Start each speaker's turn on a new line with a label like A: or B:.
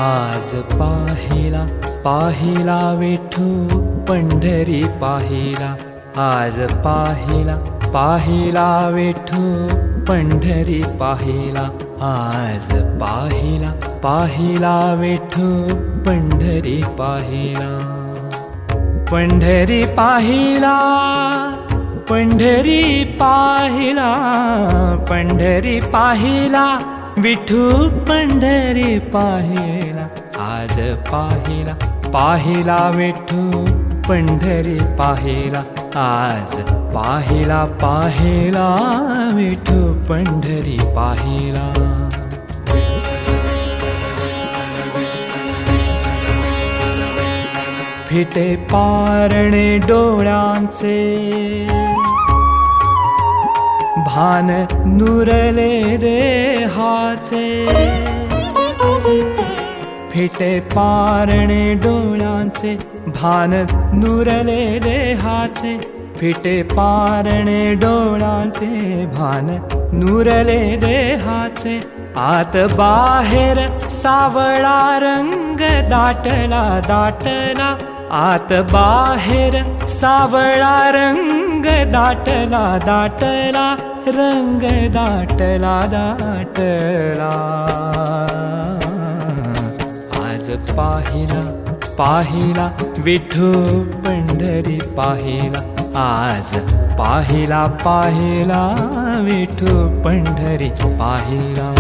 A: आज पाहिला पाहिला विठू पंढरी पाहिला, आज पाहिला पाहिला विठू पंढरी पाहिला, आज पाहिला पाहिला विठू पंढरी पाहिला. पंढरी पाहिला पंढरी पाहिला, पंढरी पाहिला विठू पंढरी पाहिला, आज पाहिला पाहिला विठू पंढरी पाहिला, आज पाहिला पाहिला विठू पंढरी पाहिला. फिटे पारणे डोळ्यांचे भान नुरले देहाचे, फिटे पारणे डोळ्यांचे भान नुरले देहाचे, फिटे पारणे डोळ्यांचे भान नुरले देहाचे, आत बाहेर सावळा रंग दाटला दाटला, आत बाहेर सावळा रंग दाटला दाटला, रंग दाटला दाटला. आज पाहिला पाहिला विठू पंढरी पाहिला, आज पाहिला पाहिला विठू पंढरी पाहिला.